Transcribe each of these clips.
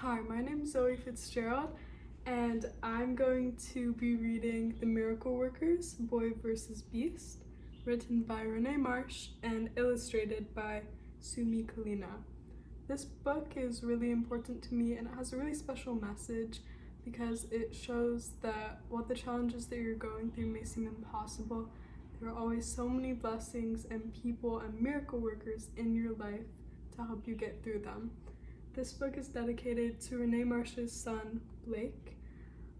Hi, my name is Zoe Fitzgerald, and I'm going to be reading The Miracle Workers, Boy vs. Beast, written by Renee Marsh and illustrated by Sumi Kalina. This book is really important to me and it has a really special message because it shows that while the challenges that you're going through may seem impossible, there are always so many blessings and people and miracle workers in your life to help you get through them. This book is dedicated to Renee Marsh's son, Blake,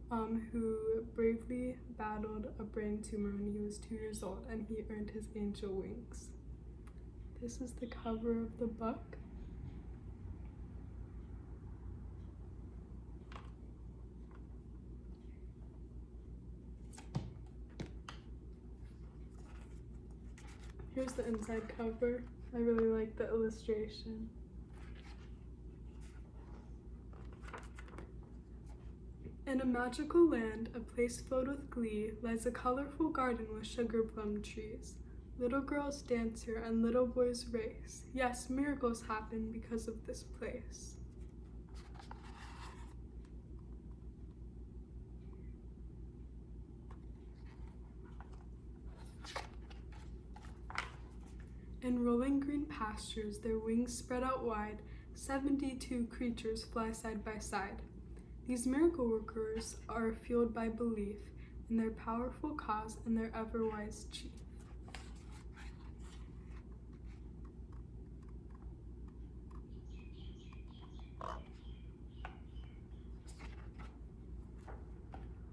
who bravely battled a brain tumor when he was 2 years old, and he earned his angel wings. This is the cover of the book. Here's the inside cover. I really like the illustration. In a magical land, a place filled with glee, lies a colorful garden with sugar plum trees. Little girls dance here and little boys race. Yes, miracles happen because of this place. In rolling green pastures, their wings spread out wide, 72 creatures fly side by side. These miracle workers are fueled by belief in their powerful cause and their ever-wise chief.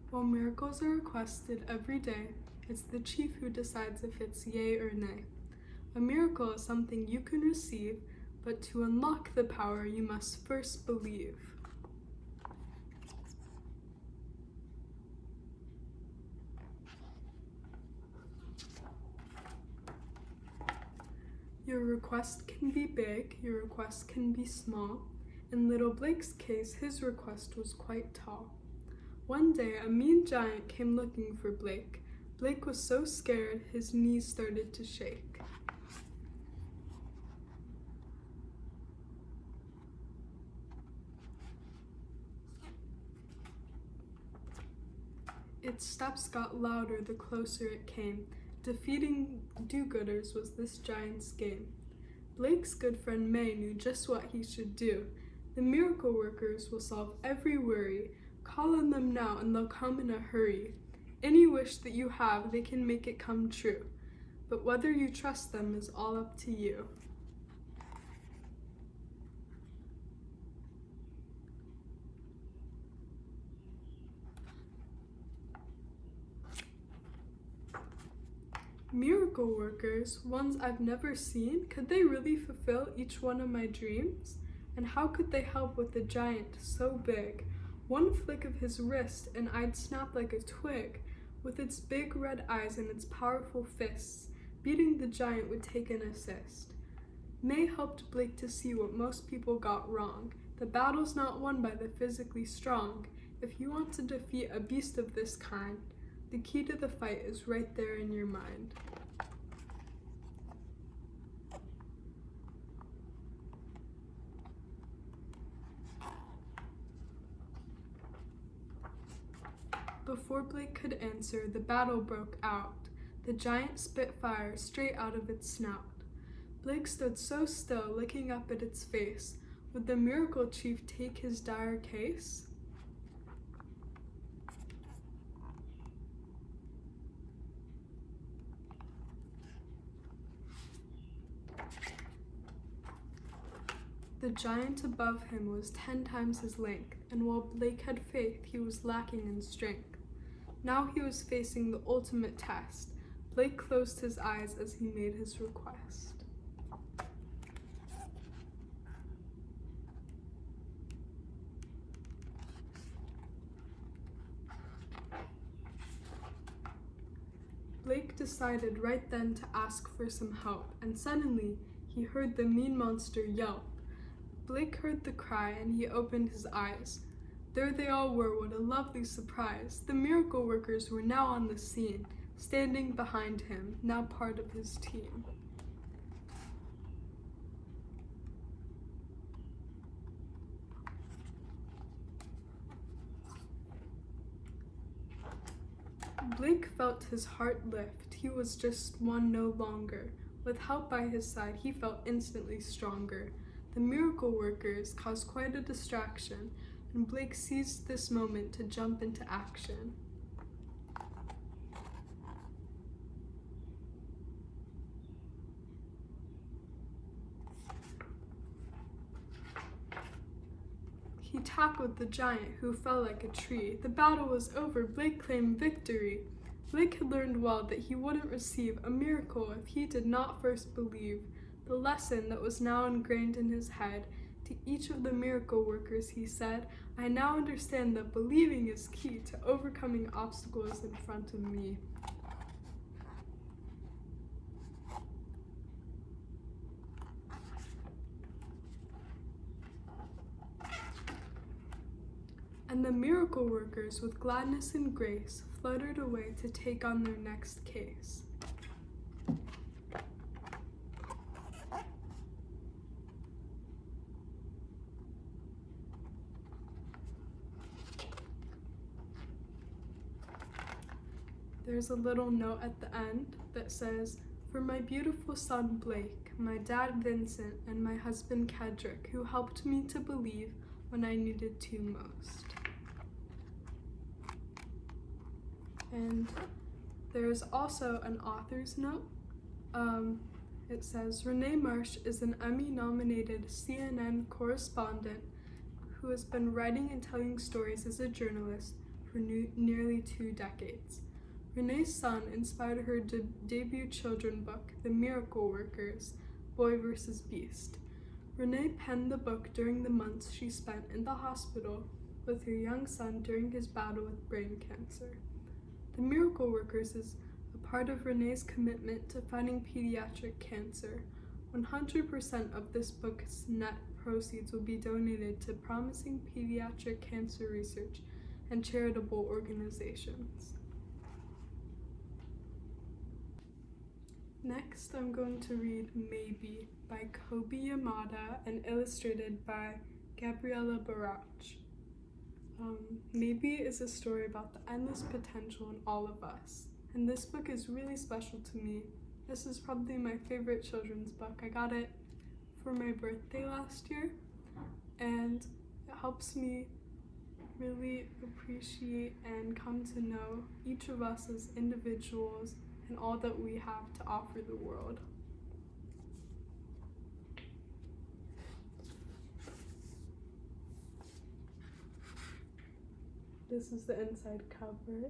While miracles are requested every day, it's the chief who decides if it's yay or nay. A miracle is something you can receive, but to unlock the power, you must first believe. Your request can be big, your request can be small. In little Blake's case, his request was quite tall. One day, a mean giant came looking for Blake. Blake was so scared, his knees started to shake. Its steps got louder the closer it came. Defeating do-gooders was this giant's game. Blake's good friend May knew just what he should do. The miracle workers will solve every worry. Call on them now and they'll come in a hurry. Any wish that you have, they can make it come true. But whether you trust them is all up to you. Miracle workers, ones I've never seen, could they really fulfill each one of my dreams? And how could they help with a giant so big? One flick of his wrist and I'd snap like a twig. With its big red eyes and its powerful fists, beating the giant would take an assist. May helped Blake to see what most people got wrong. The battle's not won by the physically strong. If you want to defeat a beast of this kind, the key to the fight is right there in your mind. Before Blake could answer, the battle broke out. The giant spit fire straight out of its snout. Blake stood so still, looking up at its face. Would the miracle chief take his dire case? The giant above him was 10 times his length, and while Blake had faith, he was lacking in strength. Now he was facing the ultimate test. Blake closed his eyes as he made his request. Blake decided right then to ask for some help, and suddenly he heard the mean monster yelp. Blake heard the cry and he opened his eyes. There they all were, what a lovely surprise. The miracle workers were now on the scene, standing behind him, now part of his team. Blake felt his heart lift. He was just one no longer. With help by his side, he felt instantly stronger. The miracle workers caused quite a distraction, and Blake seized this moment to jump into action. He tackled the giant, who fell like a tree. The battle was over. Blake claimed victory. Blake had learned well that he wouldn't receive a miracle if he did not first believe. The lesson that was now ingrained in his head. To each of the miracle workers, he said, "I now understand that believing is key to overcoming obstacles in front of me." And the miracle workers, with gladness and grace, fluttered away to take on their next case. There's a little note at the end that says, "For my beautiful son Blake, my dad Vincent, and my husband Kedrick, who helped me to believe when I needed to most." And there's also an author's note. It says, Renee Marsh is an Emmy-nominated CNN correspondent who has been writing and telling stories as a journalist for nearly 2 decades. Renee's son inspired her debut children's book, The Miracle Workers, Boy vs. Beast. Renee penned the book during the months she spent in the hospital with her young son during his battle with brain cancer. The Miracle Workers is a part of Renee's commitment to fighting pediatric cancer. 100% of this book's net proceeds will be donated to promising pediatric cancer research and charitable organizations. Next, I'm going to read Maybe by Kobe Yamada and illustrated by Gabriela Barach. Maybe is a story about the endless potential in all of us, and this book is really special to me. This is probably my favorite children's book. I got it for my birthday last year, and it helps me really appreciate and come to know each of us as individuals and all that we have to offer the world. This is the inside cover.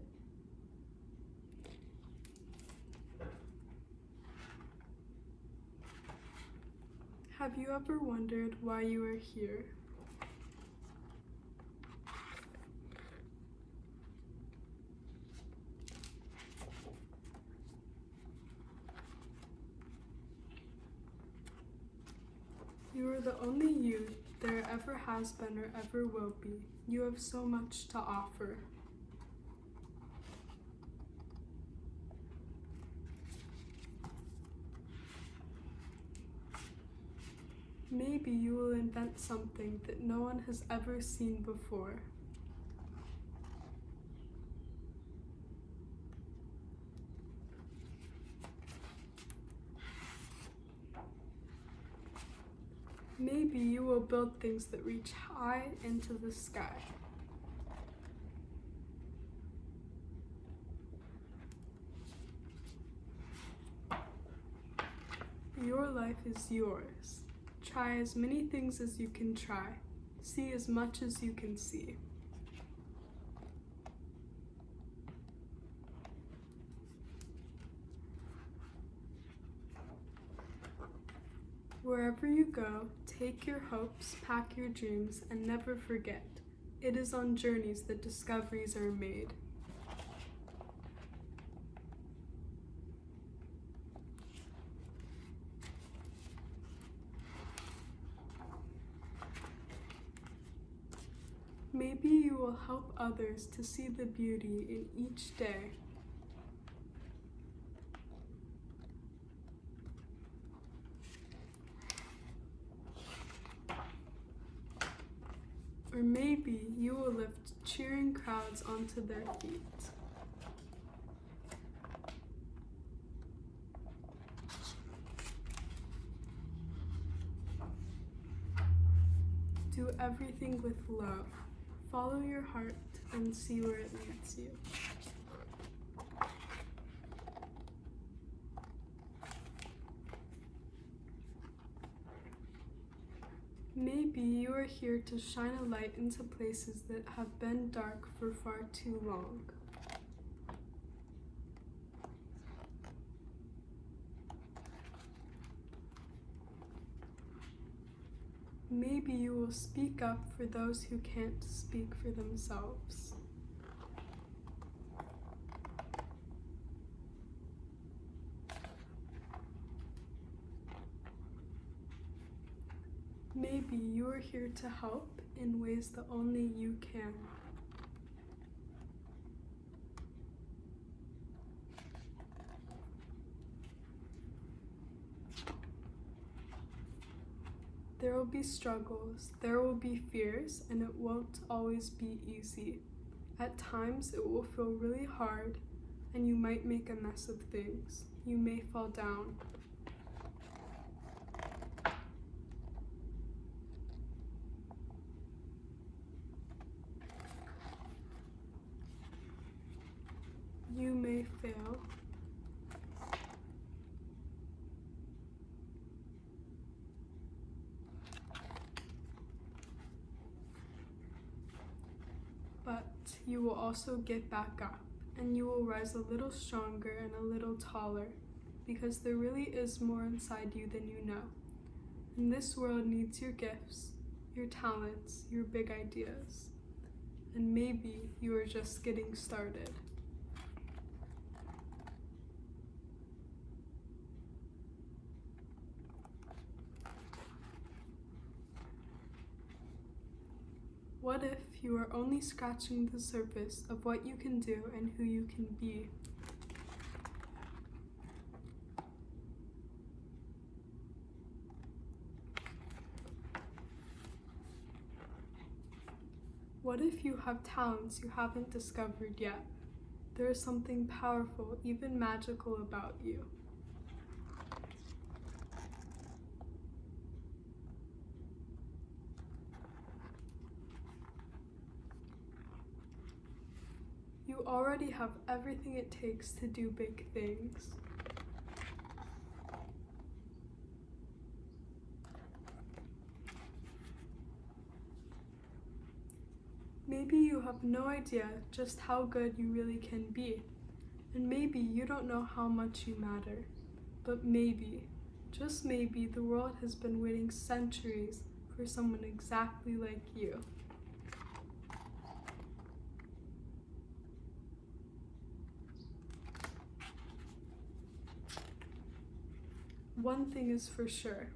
Have you ever wondered why you are here? You are the only you there ever has been or ever will be. You have so much to offer. Maybe you will invent something that no one has ever seen before. Maybe you will build things that reach high into the sky. Your life is yours. Try as many things as you can try. See as much as you can see. Wherever you go, take your hopes, pack your dreams, and never forget. It is on journeys that discoveries are made. Maybe you will help others to see the beauty in each day. Or maybe you will lift cheering crowds onto their feet. everything with love. Follow your heart and see where it leads you. Maybe you are here to shine a light into places that have been dark for far too long. Maybe you will speak up for those who can't speak for themselves. Maybe you are here to help in ways that only you can. There will be struggles, there will be fears, and it won't always be easy. At times, it will feel really hard, and you might make a mess of things. You may fall down. You may fail. But you will also get back up, and you will rise a little stronger and a little taller, because there really is more inside you than you know. And this world needs your gifts, your talents, your big ideas. And maybe you are just getting started. What if you are only scratching the surface of what you can do and who you can be? What if you have talents you haven't discovered yet? There is something powerful, even magical about you. You already have everything it takes to do big things. Maybe you have no idea just how good you really can be. And maybe you don't know how much you matter. But maybe, just maybe, the world has been waiting centuries for someone exactly like you. One thing is for sure,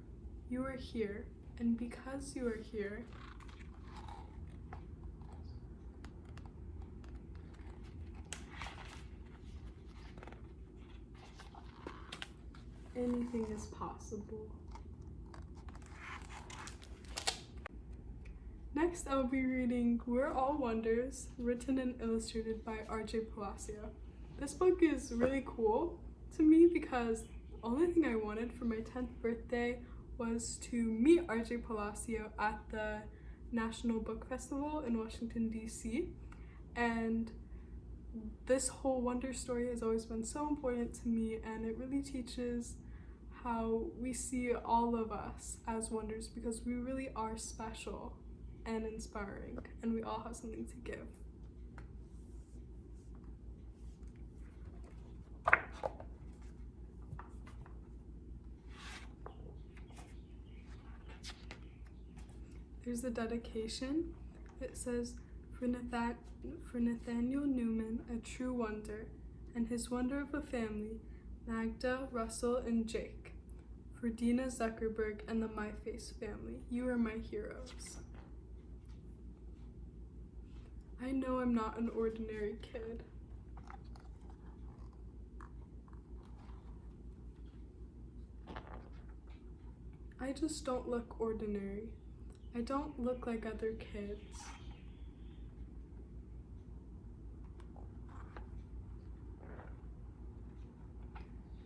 you are here, and because you are here, anything is possible. Next, I'll be reading We're All Wonders, written and illustrated by R.J. Palacio. This book is really cool to me because the only thing I wanted for my 10th birthday was to meet R.J. Palacio at the National Book Festival in Washington, D.C. And this whole wonder story has always been so important to me, and it really teaches how we see all of us as wonders because we really are special and inspiring, and we all have something to give. There's a dedication. It says, for Nathaniel Newman, a true wonder, and his wonder of a family, Magda, Russell, and Jake. For Dina Zuckerberg and the My Face family, you are my heroes. I know I'm not an ordinary kid. I just don't look ordinary. I don't look like other kids.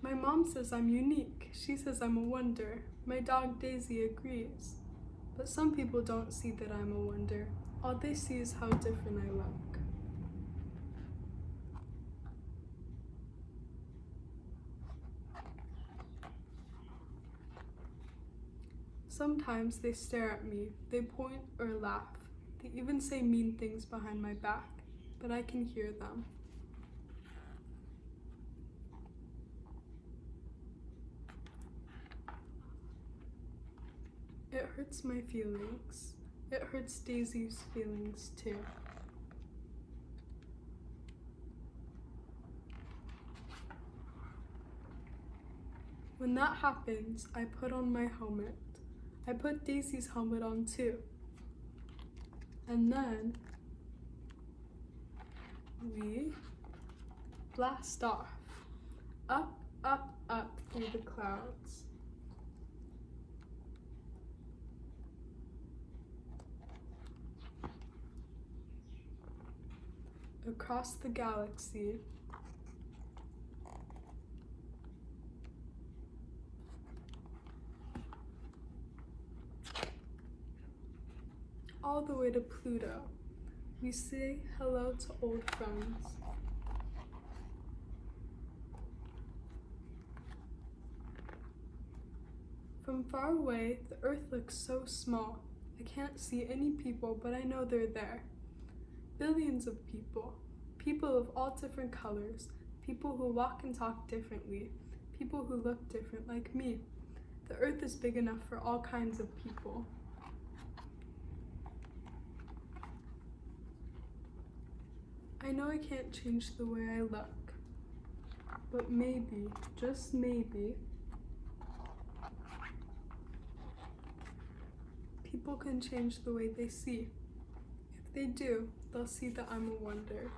My mom says I'm unique. She says I'm a wonder. My dog Daisy agrees. But some people don't see that I'm a wonder. All they see is how different I look. Sometimes they stare at me, they point or laugh. They even say mean things behind my back, but I can hear them. It hurts my feelings. It hurts Daisy's feelings too. When that happens, I put on my helmet. I put Daisy's helmet on too. And then we blast off, up, up, up through the clouds. Across the galaxy. All the way to Pluto. We say hello to old friends. From far away, the Earth looks so small. I can't see any people, but I know they're there. Billions of people. People of all different colors. People who walk and talk differently. People who look different like me. The Earth is big enough for all kinds of people. I know I can't change the way I look, but maybe, just maybe, people can change the way they see. If they do, they'll see that I'm a wonder.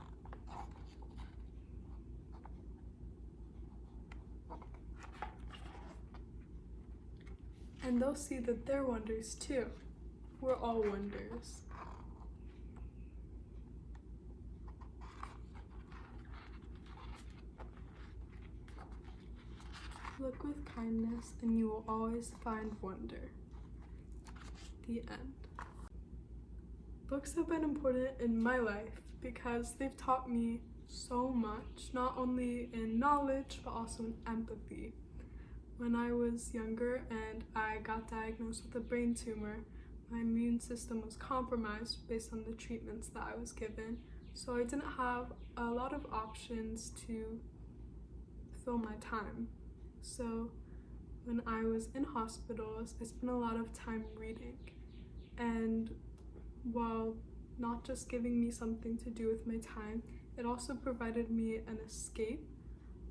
And they'll see that they're wonders too. We're all wonders. Look with kindness and you will always find wonder. The end. Books have been important in my life because they've taught me so much, not only in knowledge, but also in empathy. When I was younger and I got diagnosed with a brain tumor, my immune system was compromised based on the treatments that I was given, so I didn't have a lot of options to fill my time. So when I was in hospitals, I spent a lot of time reading. And while not just giving me something to do with my time, it also provided me an escape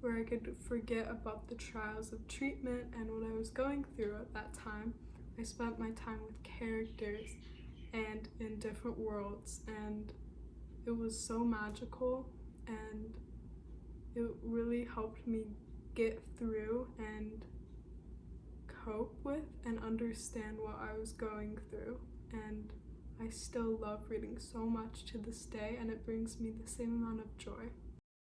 where I could forget about the trials of treatment and what I was going through at that time. I spent my time with characters and in different worlds, and it was so magical, and it really helped me get through and cope with and understand what I was going through. And I still love reading so much to this day, and it brings me the same amount of joy.